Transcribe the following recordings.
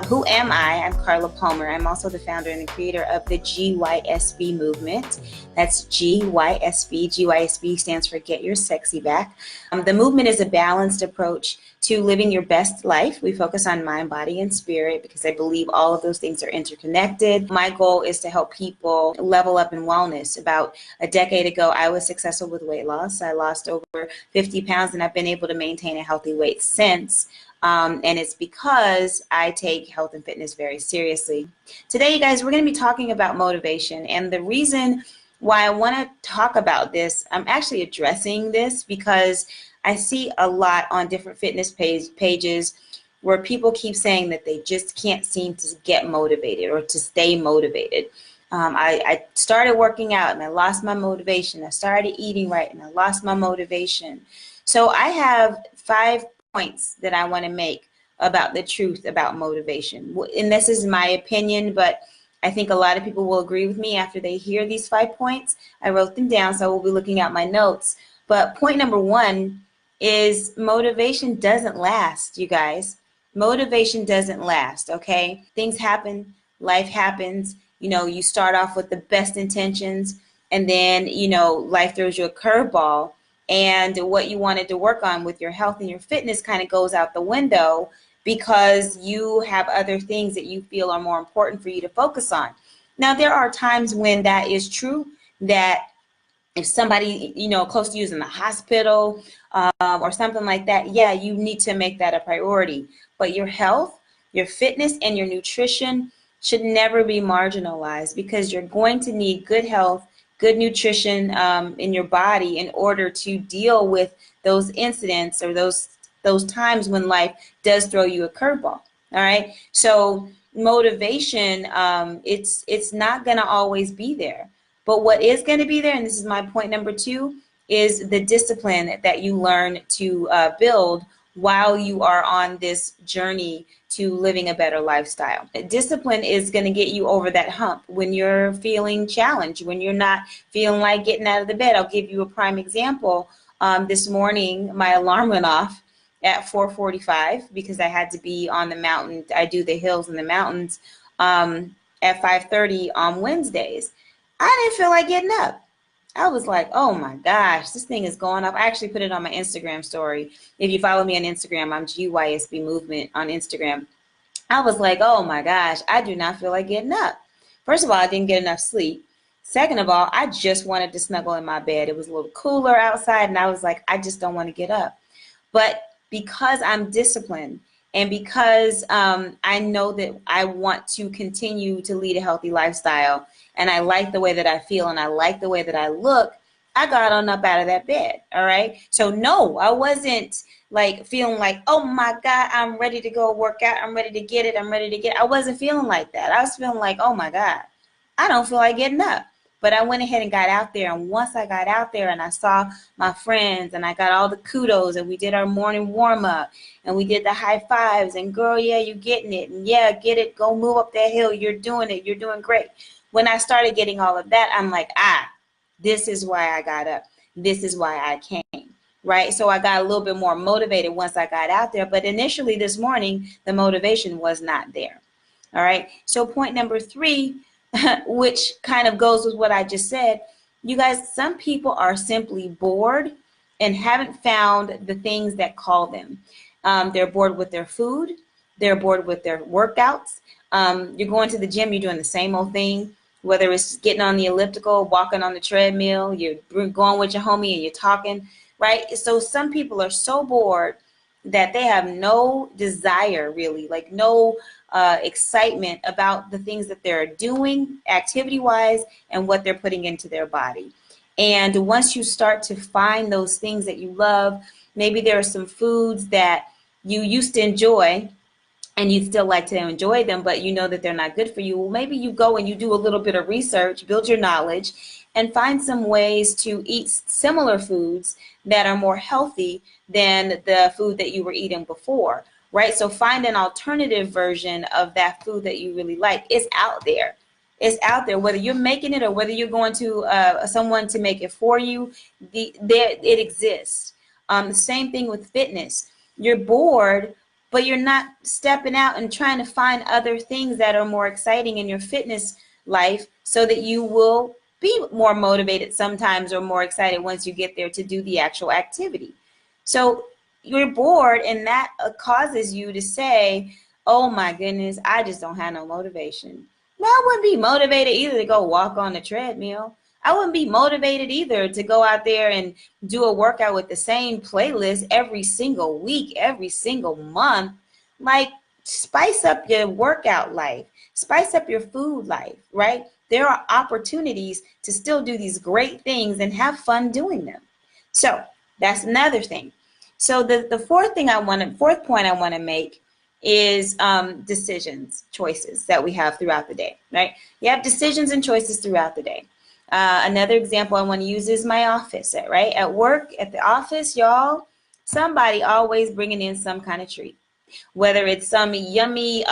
Who am I? I'm Carla Palmer. I'm also the founder and the creator of the GYSB movement. That's GYSB. GYSB stands for Get Your Sexy Back. The movement is a balanced approach to living your best life. We focus on mind, body, and spirit because I believe all of those things are interconnected. My goal is to help people level up in wellness. About a decade ago, I was successful with weight loss. I lost over 50 pounds and I've been able to maintain a healthy weight since. And it's because I take health and fitness very seriously. Today, you guys, we're going to be talking about motivation. And the reason why I want to talk about this, I'm actually addressing this because I see a lot on different fitness pages where people keep saying that they just can't seem to get motivated or to stay motivated. I started working out and I lost my motivation. I started eating right and I lost my motivation. So I have 5 points that I want to make about the truth about motivation. And this is my opinion, but I think a lot of people will agree with me after they hear these 5 points. I wrote them down, so we'll be looking at my notes. But point number 1 is motivation doesn't last, you guys. Motivation doesn't last, okay? Things happen, life happens. You know, you start off with the best intentions, and then, you know, life throws you a curveball. And what you wanted to work on with your health and your fitness kind of goes out the window because you have other things that you feel are more important for you to focus on. Now, there are times when that is true, that if somebody, you know, close to you is in the hospital or something like that, yeah, you need to make that a priority. But your health, your fitness, and your nutrition should never be marginalized because you're going to need good health, good nutrition in your body in order to deal with those incidents or those times when life does throw you a curveball. All right. So motivation, it's not going to always be there. But what is going to be there, and this is my point number 2, is the discipline that you learn to build while you are on this journey to living a better lifestyle. Discipline is going to get you over that hump when you're feeling challenged, when you're not feeling like getting out of the bed. I'll give you a prime example. This morning, my alarm went off at 4:45 because I had to be on the mountain. I do the hills and the mountains at 5:30 on Wednesdays. I didn't feel like getting up. I was like, oh my gosh, this thing is going up. I actually put it on my Instagram story. If you follow me on Instagram, I'm GYSB Movement on Instagram. I was like, oh my gosh, I do not feel like getting up. First of all, I didn't get enough sleep. Second of all, I just wanted to snuggle in my bed. It was a little cooler outside, and I was like, I just don't want to get up. But because I'm disciplined and because I know that I want to continue to lead a healthy lifestyle, and I like the way that I feel and I like the way that I look, I got on up out of that bed, all right? So no, I wasn't like feeling like, oh my God, I'm ready to go work out. I'm ready to get it. I'm ready to get it. I wasn't feeling like that. I was feeling like, oh my God, I don't feel like getting up. But I went ahead and got out there. And once I got out there and I saw my friends and I got all the kudos and we did our morning warm up and we did the high fives and girl, yeah, you're getting it. And yeah, get it. Go move up that hill. You're doing it. You're doing great. When I started getting all of that, I'm like, this is why I got up. This is why I came, right? So I got a little bit more motivated once I got out there. But initially this morning, the motivation was not there. All right. So point number 3, which kind of goes with what I just said, you guys, some people are simply bored and haven't found the things that call them. They're bored with their food. They're bored with their workouts. You're going to the gym, you're doing the same old thing. Whether it's getting on the elliptical, walking on the treadmill, you're going with your homie and you're talking, right? So some people are so bored that they have no desire really, like no excitement about the things that they're doing activity-wise and what they're putting into their body. And once you start to find those things that you love, maybe there are some foods that you used to enjoy and you still like to enjoy them, but you know that they're not good for you. Well, maybe you go and you do a little bit of research, build your knowledge, and find some ways to eat similar foods that are more healthy than the food that you were eating before, right? So find an alternative version of that food that you really like. It's out there. It's out there, whether you're making it or whether you're going to someone to make it for you, it exists. The same thing with fitness. You're bored, but you're not stepping out and trying to find other things that are more exciting in your fitness life so that you will be more motivated sometimes or more excited once you get there to do the actual activity. So you're bored, and that causes you to say, oh my goodness, I just don't have no motivation. Well, I wouldn't be motivated either to go walk on the treadmill. I wouldn't be motivated either to go out there and do a workout with the same playlist every single week, every single month. Like, spice up your workout life, spice up your food life, right? There are opportunities to still do these great things and have fun doing them. So that's another thing. So the fourth point I want to make is decisions, choices that we have throughout the day, right? You have decisions and choices throughout the day. Another example I want to use is my office, right? At work, at the office, y'all, somebody always bringing in some kind of treat, whether it's some yummy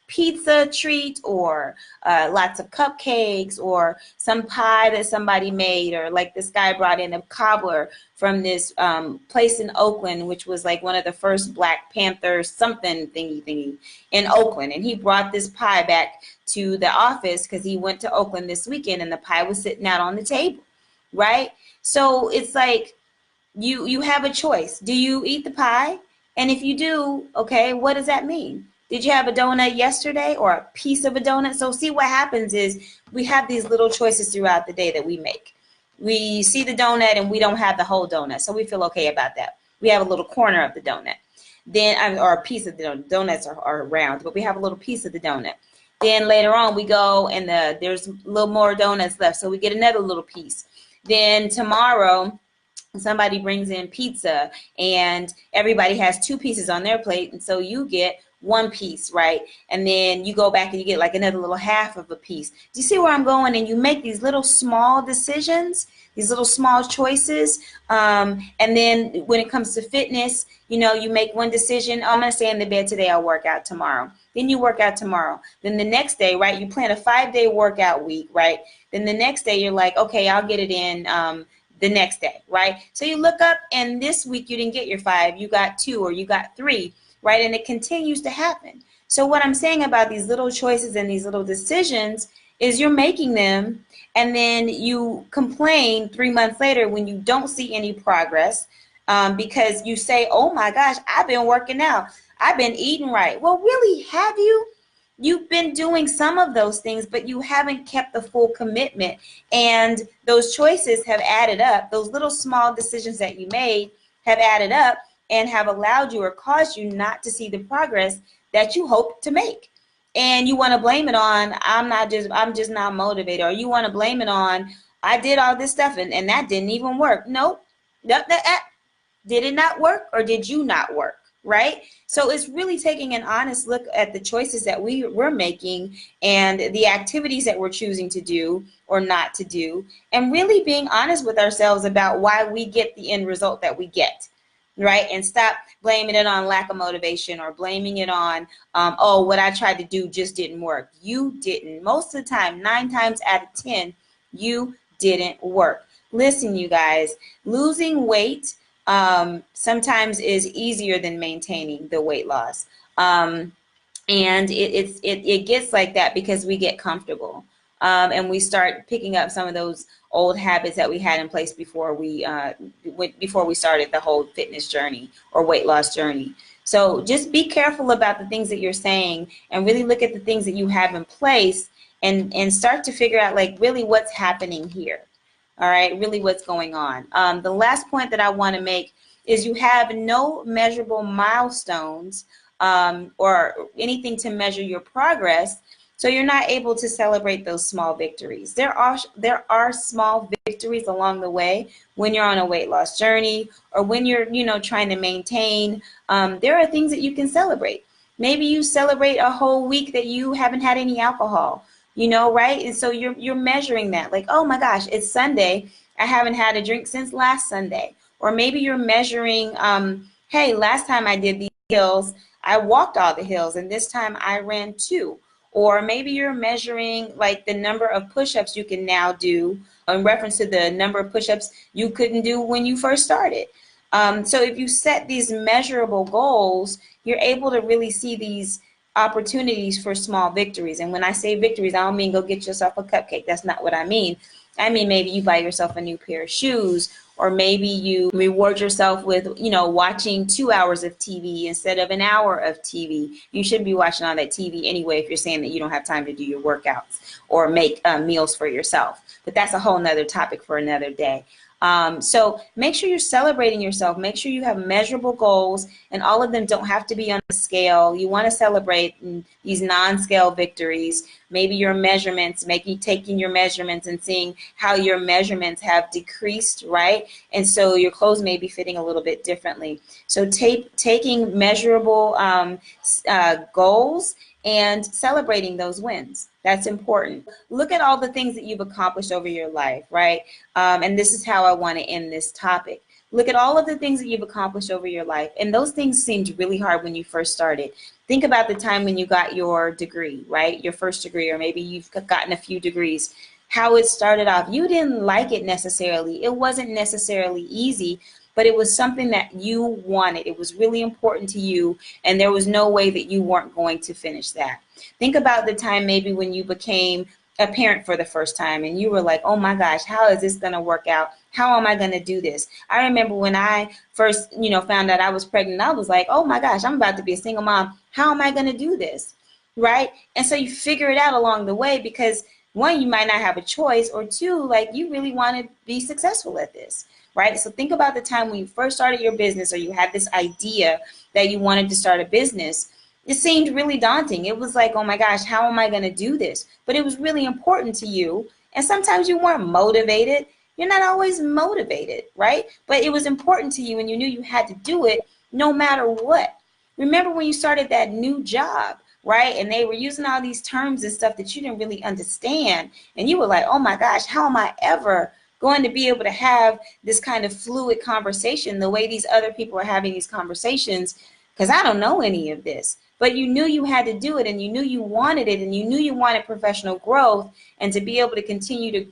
pizza treat or lots of cupcakes or some pie that somebody made, or like this guy brought in a cobbler from this place in Oakland, which was like one of the first Black Panther something thingy in Oakland. And he brought this pie back to the office because he went to Oakland this weekend and the pie was sitting out on the table, right? So it's like you have a choice. Do you eat the pie? And if you do, okay, what does that mean? Did you have a donut yesterday or a piece of a donut? So see, what happens is we have these little choices throughout the day that we make. We see the donut and we don't have the whole donut, so we feel okay about that. We have a little corner of the donut, then or a piece of the donut. Donuts are round, but we have a little piece of the donut. Then later on we go and there's a little more donuts left, so we get another little piece. Then tomorrow somebody brings in pizza and everybody has two pieces on their plate, and so you get one piece, right? And then you go back and you get like another little half of a piece. Do you see where I'm going? And you make these little small decisions, these little small choices. And then when it comes to fitness, you know, you make one decision. Oh, I'm going to stay in the bed today. I'll work out tomorrow. Then you work out tomorrow. Then the next day, right? You plan a 5-day workout week, right? Then the next day you're like, okay, I'll get it in the next day, right? So you look up and this week you didn't get your 5, you got 2 or you got 3. Right? And it continues to happen. So what I'm saying about these little choices and these little decisions is you're making them, and then you complain 3 months later when you don't see any progress, because you say, oh my gosh, I've been working out. I've been eating right. Well, really, have you? You've been doing some of those things, but you haven't kept the full commitment. And those choices have added up. Those little small decisions that you made have added up and have allowed you or caused you not to see the progress that you hope to make. And you want to blame it on, I'm just not motivated. Or you want to blame it on, I did all this stuff and that didn't even work. Nope. Did it not work, or did you not work? Right? So it's really taking an honest look at the choices that we're making and the activities that we're choosing to do or not to do, and really being honest with ourselves about why we get the end result that we get. Right? And stop blaming it on lack of motivation or blaming it on, oh, what I tried to do just didn't work. You didn't. Most of the time, 9 times out of 10, you didn't work. Listen, you guys, losing weight sometimes is easier than maintaining the weight loss. And it gets like that because we get comfortable. And we start picking up some of those old habits that we had in place before we started the whole fitness journey or weight loss journey. So just be careful about the things that you're saying and really look at the things that you have in place and start to figure out like really what's happening here. All right, really what's going on. The last point that I want to make is you have no measurable milestones or anything to measure your progress. So you're not able to celebrate those small victories. There are small victories along the way when you're on a weight loss journey or when you're, trying to maintain. There are things that you can celebrate. Maybe you celebrate a whole week that you haven't had any alcohol, right? And so you're measuring that like, oh my gosh, it's Sunday. I haven't had a drink since last Sunday. Or maybe you're measuring, hey, last time I did these hills, I walked all the hills, and this time I ran 2. Or maybe you're measuring like the number of push-ups you can now do in reference to the number of push-ups you couldn't do when you first started. So if you set these measurable goals, you're able to really see these opportunities for small victories. And when I say victories, I don't mean go get yourself a cupcake. That's not what I mean. I mean, maybe you buy yourself a new pair of shoes, or maybe you reward yourself with, watching 2 hours of TV instead of an hour of TV. You shouldn't be watching all that TV anyway if you're saying that you don't have time to do your workouts or make meals for yourself. But that's a whole nother topic for another day. So make sure you're celebrating yourself. Make sure you have measurable goals, and all of them don't have to be on the scale. You want to celebrate these non-scale victories. Maybe your measurements, maybe taking your measurements and seeing how your measurements have decreased, right? And so your clothes may be fitting a little bit differently. So taking measurable goals and celebrating those wins. That's important. Look at all the things that you've accomplished over your life, right? And this is how I want to end this topic. Look at all of the things that you've accomplished over your life. And those things seemed really hard when you first started. Think about the time when you got your degree, right? Your first degree, or maybe you've gotten a few degrees. How it started off. You didn't like it necessarily. It wasn't necessarily easy, but it was something that you wanted. It was really important to you, and there was no way that you weren't going to finish that. Think about the time maybe when you became a parent for the first time and you were like, oh my gosh, how is this going to work out? How am I going to do this? I remember when I first, found out I was pregnant, I was like, oh my gosh, I'm about to be a single mom. How am I going to do this? Right? And so you figure it out along the way because one, you might not have a choice, or two, like you really want to be successful at this. Right? So think about the time when you first started your business, or you had this idea that you wanted to start a business. It seemed really daunting. It was like, oh my gosh, how am I going to do this? But it was really important to you. And sometimes you weren't motivated. You're not always motivated, right? But it was important to you, and you knew you had to do it no matter what. Remember when you started that new job, right? And they were using all these terms and stuff that you didn't really understand. And you were like, oh my gosh, how am I ever going to be able to have this kind of fluid conversation the way these other people are having these conversations? Because I don't know any of this. But you knew you had to do it, and you knew you wanted it, and you knew you wanted professional growth and to be able to continue to,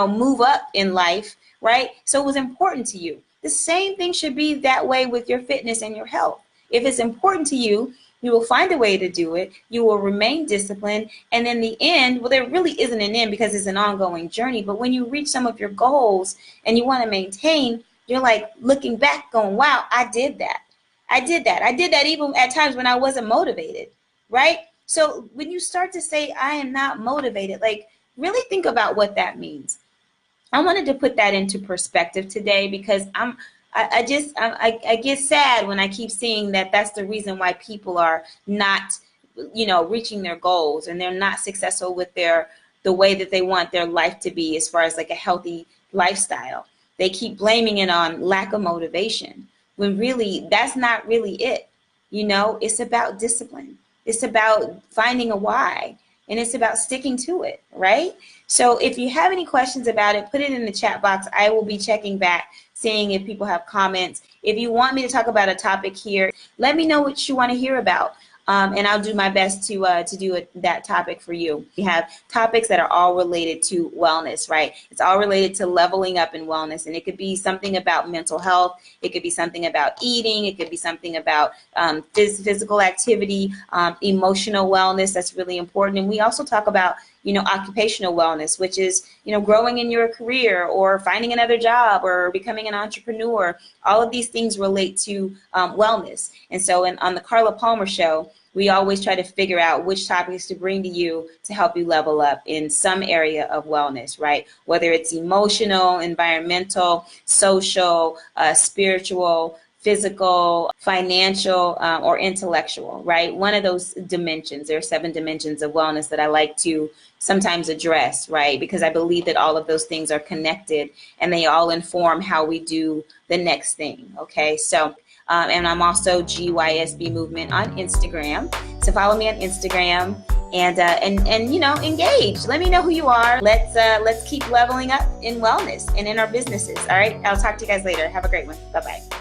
move up in life, right? So it was important to you. The same thing should be that way with your fitness and your health. If it's important to you, you will find a way to do it. You will remain disciplined. And in the end, well, there really isn't an end because it's an ongoing journey. But when you reach some of your goals and you want to maintain, you're like looking back going, wow, I did that. I did that. I did that even at times when I wasn't motivated, right? So when you start to say, I am not motivated, like really think about what that means. I wanted to put that into perspective today because I get sad when I keep seeing that that's the reason why people are not, reaching their goals, and they're not successful with the way that they want their life to be as far as like a healthy lifestyle. They keep blaming it on lack of motivation, when really that's not really it. It's about discipline. It's about finding a why, and it's about sticking to it, right? So if you have any questions about it, put it in the chat box. I will be checking back, seeing if people have comments. If you want me to talk about a topic here, let me know what you want to hear about. And I'll do my best to do that topic for you. We have topics that are all related to wellness, right? It's all related to leveling up in wellness. And it could be something about mental health. It could be something about eating. It could be something about physical activity, emotional wellness. That's really important. And we also talk about occupational wellness, which is, growing in your career or finding another job or becoming an entrepreneur. All of these things relate to wellness. And so on the Carla Palmer Show, we always try to figure out which topics to bring to you to help you level up in some area of wellness, right? Whether it's emotional, environmental, social, spiritual, physical, financial, or intellectual, right? One of those dimensions. There are 7 dimensions of wellness that I like to sometimes address, right? Because I believe that all of those things are connected and they all inform how we do the next thing, okay? So, and I'm also GYSB Movement on Instagram. So follow me on Instagram and engage. Let me know who you are. Let's keep leveling up in wellness and in our businesses. All right. I'll talk to you guys later. Have a great one. Bye-bye.